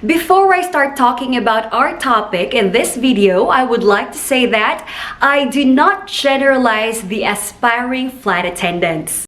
Before I start talking about our topic in this video, I would like to say that I do not generalize the aspiring flight attendants.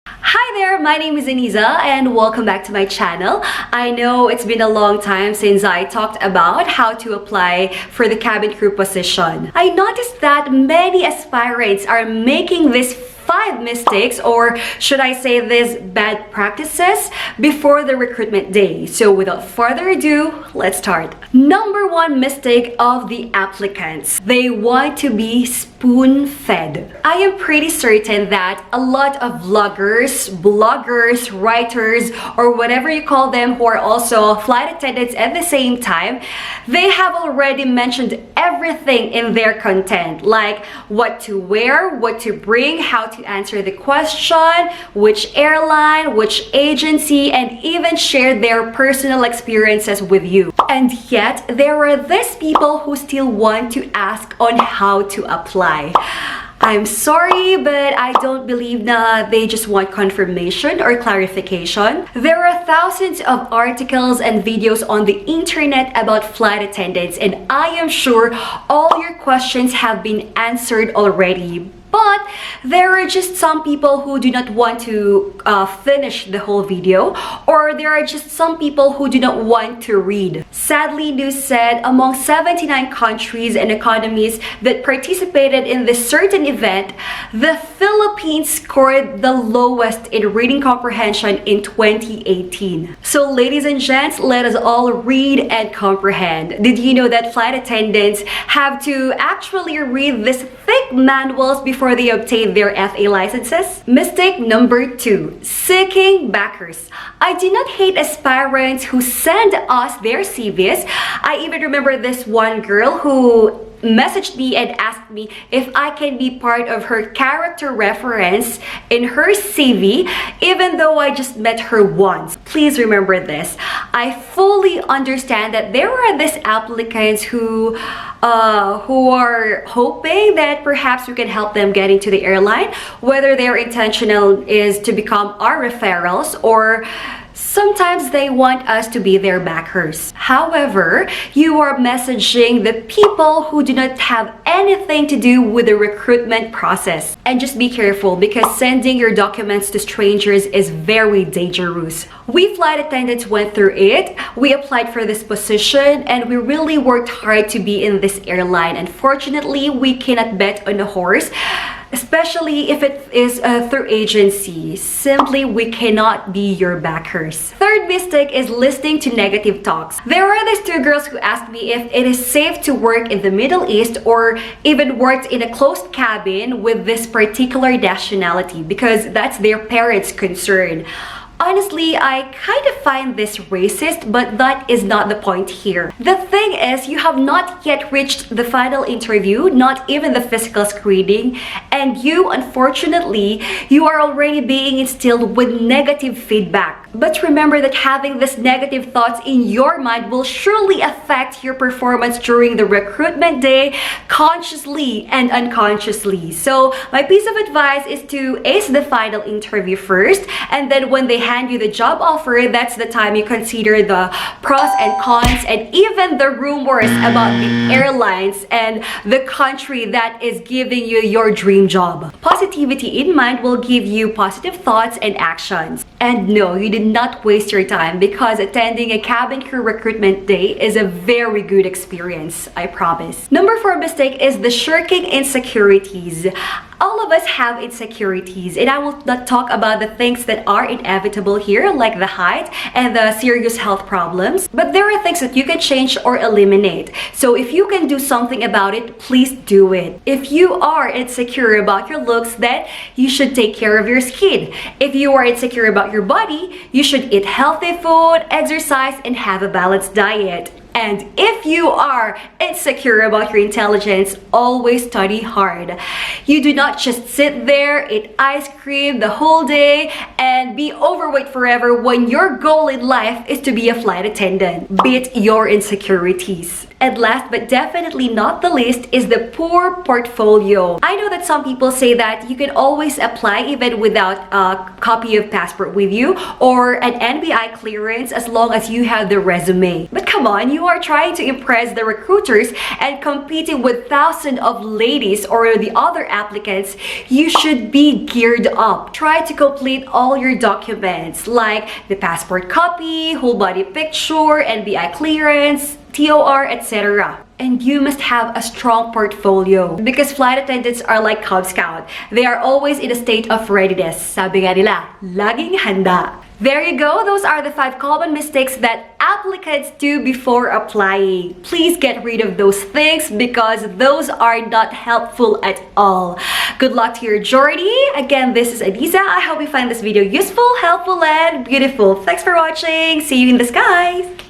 Hi there, my name is Aniza and welcome back to my channel. I know it's been a long time since I talked about how to apply for the cabin crew position. I noticed that many aspirants are making this 5 mistakes, or should I say these bad practices, before the recruitment day. So without further ado, let's start. Number 1 mistake of the applicants: they want to be spoon-fed. I am pretty certain that a lot of vloggers, bloggers, writers, or whatever you call them, who are also flight attendants at the same time, they have already mentioned everything in their content, like what to wear, what to bring, how to answer the question, which airline, which agency, and even share their personal experiences with you. And yet, there are these people who still want to ask on how to apply. I'm sorry, but I don't believe that they just want confirmation or clarification. There are thousands of articles and videos on the internet about flight attendants, and I am sure all your questions have been answered already. But there are just some people who do not want to finish the whole video, or there are just some people who do not want to read. Sadly, news said among 79 countries and economies that participated in this certain event, the Philippines scored the lowest in reading comprehension in 2018. So ladies and gents, let us all read and comprehend. Did you know that flight attendants have to actually read these thick manuals before they obtain their FA licenses? Mistake number 2, seeking backers. I do not hate aspirants who send us their CVs. I even remember this one girl who messaged me and asked me if I can be part of her character reference in her CV, even though I just met her once. Please remember this. I fully understand that there are these applicants who are hoping that perhaps we can help them get into the airline, whether their intentional is to become our referrals, or sometimes they want us to be their backers. However, you are messaging the people who do not have anything to do with the recruitment process. And just be careful, because sending your documents to strangers is very dangerous. We flight attendants went through it. We applied for this position and we really worked hard to be in this airline. Unfortunately, we cannot bet on a horse, especially if it is through agency. Simply, we cannot be your backers. Third mistake is listening to negative talks. There are these 2 girls who asked me if it is safe to work in the Middle East or even worked in a closed cabin with this particular nationality, because that's their parents' concern. Honestly, I kind of find this racist, but that is not the point here. The thing is, you have not yet reached the final interview, not even the physical screening, and you, unfortunately, you are already being instilled with negative feedback. But remember that having these negative thoughts in your mind will surely affect your performance during the recruitment day, consciously and unconsciously. So my piece of advice is to ace the final interview first, and then when they hand you the job offer, that's the time you consider the pros and cons and even the rumors about the airlines and the country that is giving you your dream job. Positivity in mind will give you positive thoughts and actions. And no, you did not waste your time, because attending a cabin crew recruitment day is a very good experience, I promise. Number 4 mistake is the shirking insecurities. All of us have insecurities, and I will not talk about the things that are inevitable here, like the height and the serious health problems, but there are things that you can change or eliminate. So if you can do something about it, please do it. If you are insecure about your looks, then you should take care of your skin. If you are insecure about your body, you should eat healthy food, exercise, and have a balanced diet. And if you are insecure about your intelligence, always study hard. You do not just sit there, eat ice cream the whole day, and be overweight forever when your goal in life is to be a flight attendant. Beat your insecurities. And last but definitely not the least is the poor portfolio. I know that some people say that you can always apply even without a copy of passport with you or an NBI clearance as long as you have the resume. But come come on, you are trying to impress the recruiters and competing with thousands of ladies or the other applicants. You should be geared up. Try to complete all your documents like the passport copy, whole body picture, NBI clearance, TOR, etc. And you must have a strong portfolio because flight attendants are like Cub Scout. They are always in a state of readiness. Sabi nga nila, laging handa. There you go. Those are the 5 common mistakes that applicants do before applying. Please get rid of those things because those are not helpful at all. Good luck to your journey. Again, this is Adiza. I hope you find this video useful, helpful, and beautiful. Thanks for watching. See you in the skies.